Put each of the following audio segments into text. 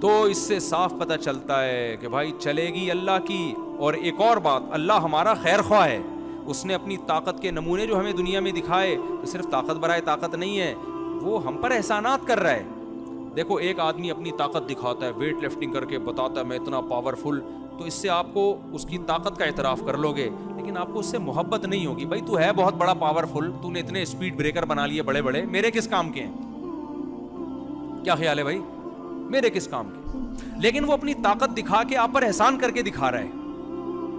تو اس سے صاف پتہ چلتا ہے کہ بھائی چلے گی اللہ کی. اور ایک اور بات, اللہ ہمارا خیر خواہ ہے. اس نے اپنی طاقت کے نمونے جو ہمیں دنیا میں دکھائے, تو صرف طاقت برائے طاقت نہیں ہے, وہ ہم پر احسانات کر رہا ہے. دیکھو ایک آدمی اپنی طاقت دکھاتا ہے, ویٹ لفٹنگ کر کے بتاتا ہے میں اتنا پاورفل, تو اس سے آپ کو اس کی طاقت کا اعتراف کر لو گے, لیکن آپ کو اس سے محبت نہیں ہوگی. بھائی تو ہے بہت بڑا پاورفل, تو نے اتنے اسپیڈ بریکر بنا لیے بڑے بڑے, میرے کس کام کے ہیں؟ کیا خیال ہے بھائی, میرے کس کام کے؟ لیکن وہ اپنی طاقت دکھا کے آپ پر احسان کر کے دکھا رہا ہے.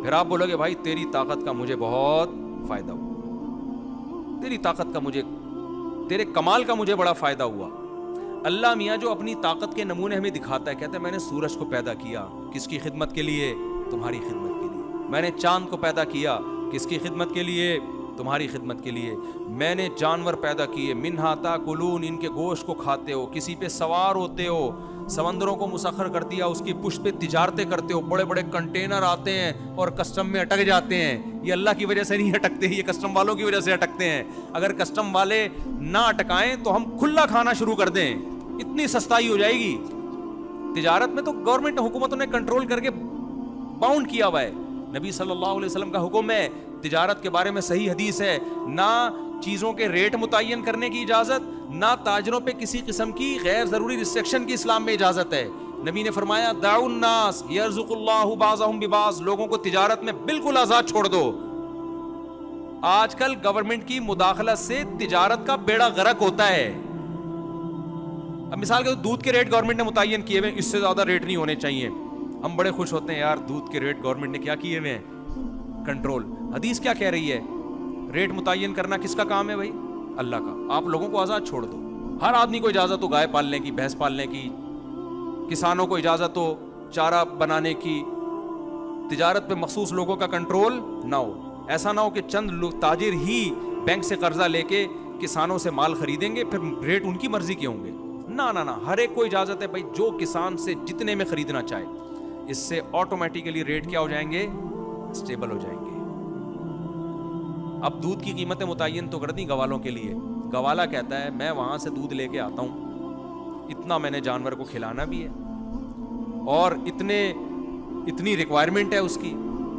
پھر آپ بولو گے بھائی تیری طاقت کا مجھے بہت فائدہ ہوا, تیری طاقت کا مجھے, تیرے کمال کا مجھے بڑا فائدہ ہوا. اللہ میاں جو اپنی طاقت کے نمونے ہمیں دکھاتا ہے, کہتا ہے میں نے سورج کو پیدا کیا کس کی خدمت کے لیے؟ تمہاری خدمت کے لیے. میں نے چاند کو پیدا کیا کس کی خدمت کے لیے؟ تمہاری خدمت کے لیے. میں نے جانور پیدا کیے, منہا تاکلون, ان کے گوشت کو کھاتے ہو, کسی پہ سوار ہوتے ہو, سمندروں کو مسخر کر دیا, اس کی پشت پہ تجارتیں کرتے ہو, بڑے بڑے کنٹینر آتے ہیں اور کسٹم میں اٹک جاتے ہیں. یہ اللہ کی وجہ سے نہیں اٹکتے, یہ کسٹم والوں کی وجہ سے اٹکتے ہیں. اگر کسٹم والے نہ اٹکائیں تو ہم کھلا کھانا شروع کر دیں, اتنی سستائی ہو جائے گی. تجارت میں تو گورنمنٹ حکومتوں نے کنٹرول کر کے باؤنڈ کیا ہوا ہے. نبی صلی اللہ علیہ وسلم کا حکم ہے, تجارت کے بارے میں صحیح حدیث ہے, نہ چیزوں کے ریٹ متعین کرنے کی اجازت, نہ تاجروں پہ کسی قسم کی غیر ضروری ریسٹرکشن کی اسلام میں اجازت ہے. نبی نے فرمایا دعوا الناس یرزق اللہ بعضهم ببعض, لوگوں کو تجارت میں بالکل آزاد چھوڑ دو. آج کل گورنمنٹ کی مداخلت سے تجارت کا بیڑا غرق ہوتا ہے. اب مثال کے دودھ کے ریٹ گورنمنٹ نے متعین کیے ہوئے, اس سے زیادہ ریٹ نہیں ہونے چاہیے. ہم بڑے خوش ہوتے ہیں یار دودھ کے ریٹ گورنمنٹ نے کیا کیے ہوئے ہیں, کنٹرول. حدیث کیا کہہ رہی ہے؟ ریٹ متعین کرنا کس کا کام ہے بھائی؟ اللہ کا. آپ لوگوں کو آزاد چھوڑ دو. ہر آدمی کو اجازت ہو گائے پالنے کی, بھینس پالنے کی, کسانوں کو اجازت ہو چارہ بنانے کی. تجارت پہ مخصوص لوگوں کا کنٹرول نہ ہو. ایسا نہ ہو کہ چند لوگ تاجر ہی بینک سے قرضہ لے کے کسانوں سے مال خریدیں گے, پھر ریٹ ان کی مرضی کے ہوں گے. نہ نہ نہ, ہر ایک کو اجازت ہے بھائی جو کسان سے جتنے میں خریدنا چاہے. اس سے آٹومیٹیکلی ریٹ کیا ہو جائیں گے؟ اسٹیبل ہو جائیں گے. اب دودھ کی قیمتیں متعین تو کر دیں گوالوں کے لیے. گوالا کہتا ہے میں وہاں سے دودھ لے کے آتا ہوں, اتنا میں نے جانور کو کھلانا بھی ہے, اور اتنی ریکوائرمنٹ ہے اس کی,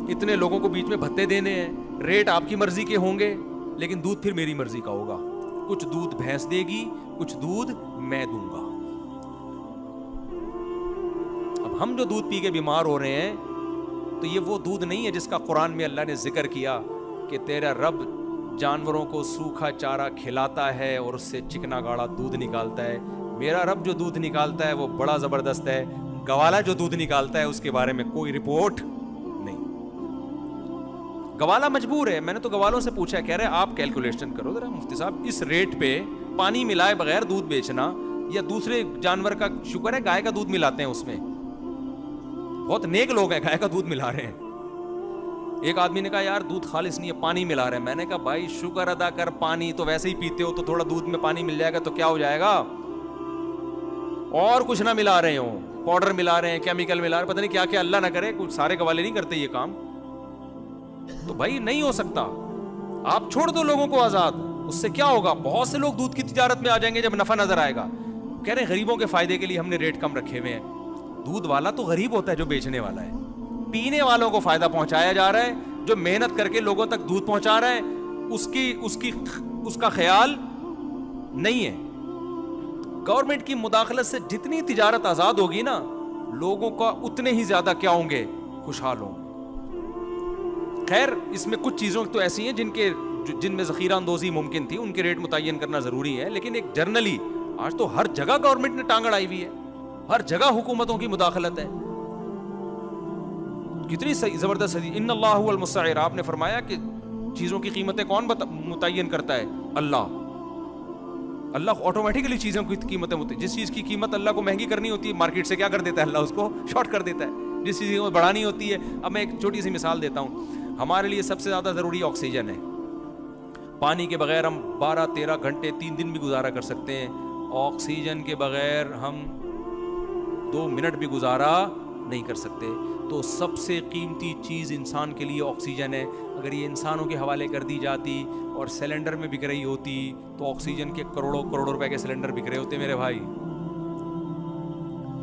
اتنے لوگوں کو بیچ میں بھتے دینے ہیں. ریٹ آپ کی مرضی کے ہوں گے, لیکن دودھ پھر میری مرضی کا ہوگا. کچھ دودھ بھینس دے گی, کچھ دودھ میں دوں گا. اب ہم جو دودھ پی کے بیمار ہو رہے ہیں, تو یہ وہ دودھ نہیں ہے جس کا قرآن میں اللہ نے ذکر کیا کہ تیرا رب جانوروں کو سوکھا چارہ کھلاتا ہے اور اس سے چکنا گاڑا دودھ نکالتا ہے. میرا رب جو دودھ نکالتا ہے وہ بڑا زبردست ہے. گوالا جو دودھ نکالتا ہے اس کے بارے میں کوئی رپورٹ نہیں. گوالا مجبور ہے. میں نے تو گوالوں سے پوچھا, کہہ رہے آپ کیلکولیشن کرو ذرا مفتی صاحب, اس ریٹ پہ پانی ملائے بغیر دودھ بیچنا, یا دوسرے جانور کا, شکر ہے گائے کا دودھ ملاتے ہیں اس میں, بہت نیک لوگ ہیں گائے کا دودھ ملا رہے ہیں. ایک آدمی نے کہا یار دودھ خالص نہیں ہے, پانی ملا رہے ہیں. میں نے کہا بھائی شکر ادا کر, پانی تو ویسے ہی پیتے ہو, تو تھوڑا دودھ میں پانی مل جائے گا تو کیا ہو جائے گا. اور کچھ نہ ملا رہے ہوں, پاؤڈر ملا رہے ہیں, کیمیکل ملا رہے ہیں, پتہ نہیں کیا کیا, اللہ نہ کرے کچھ سارے گوالے نہیں کرتے یہ کام. تو بھائی نہیں ہو سکتا. آپ چھوڑ دو لوگوں کو آزاد, اس سے کیا ہوگا؟ بہت سے لوگ دودھ کی تجارت میں آ جائیں گے جب نفع نظر آئے گا. کہہ رہے ہیں غریبوں کے فائدے کے لیے ہم نے ریٹ کم رکھے ہوئے ہیں. دودھ والا تو غریب ہوتا ہے جو بیچنے والا ہے. پینے والوں کو فائدہ پہنچایا جا رہا ہے, جو محنت کر کے لوگوں تک دودھ پہنچا رہا ہے اس کا خیال نہیں ہے. گورنمنٹ کی مداخلت سے جتنی تجارت آزاد ہوگی نا, لوگوں کا اتنے ہی زیادہ کیا ہوں گے؟ خوشحال ہوں گے. خیر اس میں کچھ چیزوں تو ایسی ہیں جن میں ذخیرہ اندوزی ممکن تھی, ان کے ریٹ متعین کرنا ضروری ہے. لیکن ایک جرنلی آج تو ہر جگہ گورنمنٹ نے ٹانگ اڑائی ہوئی ہے, ہر جگہ حکومتوں کی مداخلت ہے. کتنی زبردست ہے. ان اللہ هو المسعر, آپ نے فرمایا کہ چیزوں کی قیمتیں کون متعین کرتا ہے؟ اللہ. اللہ آٹومیٹکلی چیزوں کی قیمتیں جس چیز کی قیمت اللہ کو مہنگی کرنی ہوتی ہے مارکیٹ سے کیا کر دیتا ہے اللہ, اس کو شارٹ کر دیتا ہے. جس چیز کو بڑھانی ہوتی ہے, اب میں ایک چھوٹی سی مثال دیتا ہوں. ہمارے لیے سب سے زیادہ ضروری آکسیجن ہے. پانی کے بغیر ہم 12-13 گھنٹے 3 دن بھی گزارا کر سکتے ہیں. آکسیجن کے بغیر ہم 2 منٹ بھی گزارا نہیں کر سکتے. تو سب سے قیمتی چیز انسان کے لیے آکسیجن ہے. اگر یہ انسانوں کے حوالے کر دی جاتی اور سلنڈر میں بک رہی ہوتی تو آکسیجن کے کروڑوں روپے کے سلنڈر بک رہے ہوتے میرے بھائی.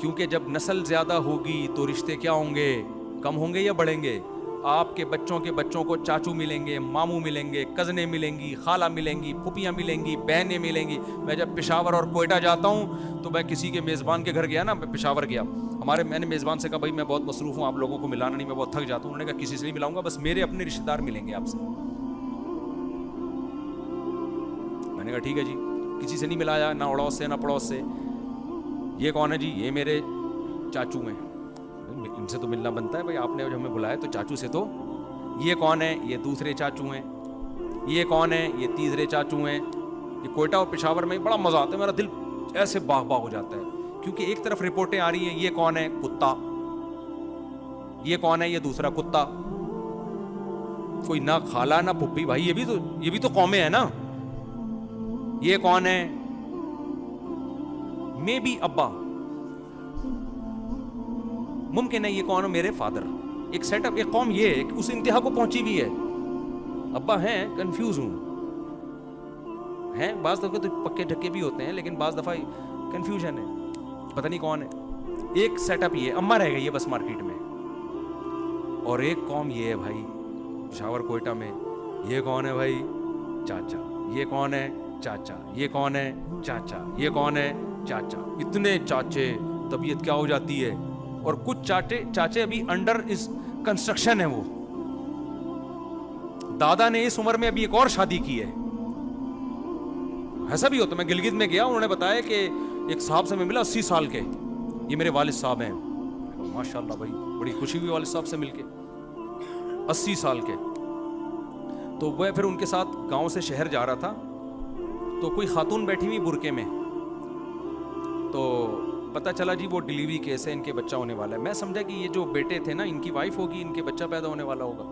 کیونکہ جب نسل زیادہ ہوگی تو رشتے کیا ہوں گے؟ کم ہوں گے یا بڑھیں گے؟ آپ کے بچوں کو چاچو ملیں گے، ماموں ملیں گے، کزنیں ملیں گی، خالہ ملیں گی، پھوپھیاں ملیں گی، بہنیں ملیں گی. میں جب پشاور اور کوئٹہ جاتا ہوں تو میں کسی کے میزبان کے گھر گیا نا، میں پشاور گیا، میں نے میزبان سے کہا بھائی میں بہت مصروف ہوں، آپ لوگوں کو ملانا نہیں، میں بہت تھک جاتا ہوں. انہوں نے کہا کسی سے نہیں ملاؤں گا، بس میرے اپنے رشتے دار ملیں گے آپ سے. میں نے کہا ٹھیک ہے جی. کسی سے نہیں ملایا، نہ اڑوس سے نہ پڑوس سے. یہ کون ہے جی؟ یہ میرے چاچو ہیں. ان سے تو ملنا بنتا ہے بھائی، آپ نے ہمیں بلایا تو چاچو سے تو. یہ کون ہے؟ یہ دوسرے چاچو ہیں. یہ کون ہے؟ یہ تیسرے چاچو ہیں. یہ کوئٹہ اور پشاور میں بڑا مزہ آتا ہے، میرا دل ایسے باغ باغ ہو جاتا ہے، کیونکہ ایک طرف رپورٹیں آ رہی ہیں یہ کون ہے؟ کتا. یہ کون ہے؟ یہ دوسرا کتا. کوئی نہ خالہ نہ پھپھی. بھائی یہ بھی تو قومیں ہیں نا. یہ کون ہے؟ میں بھی ابا. ممکن ہے یہ کون ہے؟ میرے فادر. ایک سیٹ اپ، ایک قوم یہ اس انتہا کو پہنچی ہوئی ہے. ابا ہیں، کنفیوز ہوں ہیں، بعض دفعہ تو پکے ڈھکے بھی ہوتے ہیں، لیکن بعض دفعہ کنفیوژن ہے، پتہ نہیں کون ہے. ایک سیٹ اپ یہ اما رہ گئی ہے بس مارکیٹ میں. اور ایک قوم یہ ہے بھائی پشاور کوئٹہ میں. یہ کون ہے بھائی؟ چاچا. یہ کون ہے؟ چاچا. یہ کون ہے؟ چاچا. یہ کون ہے؟ چاچا. اتنے چاچے، طبیعت کیا ہو جاتی ہے. اور کچھ چاچے ابھی انڈر اس کنسٹرکشن ہے. وہ دادا نے اس عمر میں ابھی ایک اور شادی کی ہے. ایسا بھی ہوتا. میں گلگت میں گیا، انہوں نے بتایا کہ ایک صاحب سے میں ملا 80 سال کے، یہ میرے والد صاحب ہیں. ماشاءاللہ بھائی بڑی خوشی ہوئی والد صاحب سے مل کے. 80 سال کے. تو وہ پھر ان کے ساتھ گاؤں سے شہر جا رہا تھا، تو کوئی خاتون بیٹھی ہوئی برقعے میں. تو پتہ چلا جی وہ ڈیلیوری کیس ہے، ان کے بچہ ہونے والا ہے. میں سمجھا کہ یہ جو بیٹے تھے نا ان کی وائف ہوگی، ان کے بچہ پیدا ہونے والا ہوگا.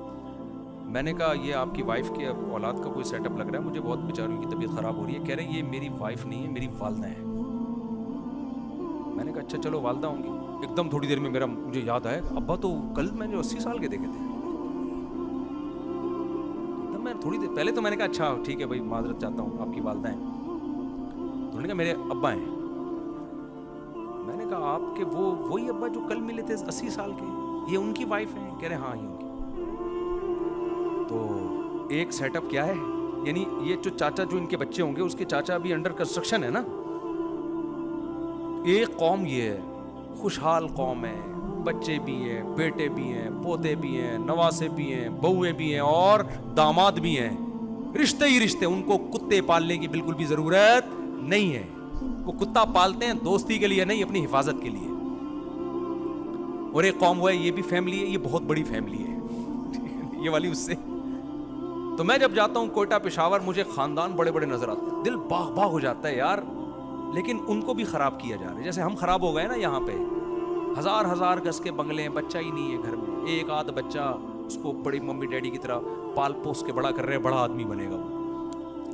میں نے کہا یہ آپ کی وائف کے اولاد کا کوئی سیٹ اپ لگ رہا ہے، مجھے بہت بیچاروں کی طبیعت خراب ہو رہی ہے. کہہ رہے ہیں یہ میری وائف نہیں ہے، میری والدہ ہے. میں نے کہا اچھا چلو والدہ ہوں گی. ایک دم تھوڑی دیر میں مجھے یاد آیا ابا تو کل میں جو 80 سال کے دیکھے تھے. میں تھوڑی دیر پہلے تو میں نے کہا اچھا ٹھیک ہے بھائی معذرت چاہتا ہوں، آپ کی والدہ ہیں. انہوں نے کہا میرے ابا ہیں. میں نے کہا آپ کے وہی ابا جو کل ملے تھے 80 سال کے، یہ ان کی وائف ہیں؟ کہہ رہے ہاں یہ ان کی. تو ایک سیٹ اپ کیا ہے، یعنی یہ جو چاچا جو ان کے بچے ہوں گے اس کے چاچا بھی انڈر کنسٹرکشن ہے نا. ایک قوم یہ ہے، خوشحال قوم ہے، بچے بھی ہیں، بیٹے بھی ہیں، پوتے بھی ہیں، نواسے بھی ہیں، بہویں بھی ہیں اور داماد بھی ہیں. رشتے ہی رشتے. ان کو کتے پالنے کی بالکل بھی ضرورت نہیں ہے. وہ کتا پالتے ہیں دوستی کے لیے نہیں، اپنی حفاظت کے لیے. اور ایک قوم وہ ہے، یہ بھی فیملی ہے، یہ بہت بڑی فیملی ہے یہ والی اس سے. تو میں جب جاتا ہوں کوئٹہ پشاور مجھے خاندان بڑے بڑے نظر آتے ہیں، دل باغ باغ ہو جاتا ہے یار. لیکن ان کو بھی خراب کیا جا رہا ہے، جیسے ہم خراب ہو گئے نا. یہاں پہ ہزار گز کے بنگلے ہیں، بچہ ہی نہیں ہے گھر میں. ایک آدھ بچہ اس کو بڑی ممی ڈیڈی کی طرح پال پوس کے بڑا کر رہے ہیں، بڑا آدمی بنے گا.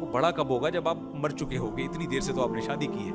وہ بڑا کب ہوگا؟ جب آپ مر چکے ہوگے. اتنی دیر سے تو آپ نے شادی کی ہے.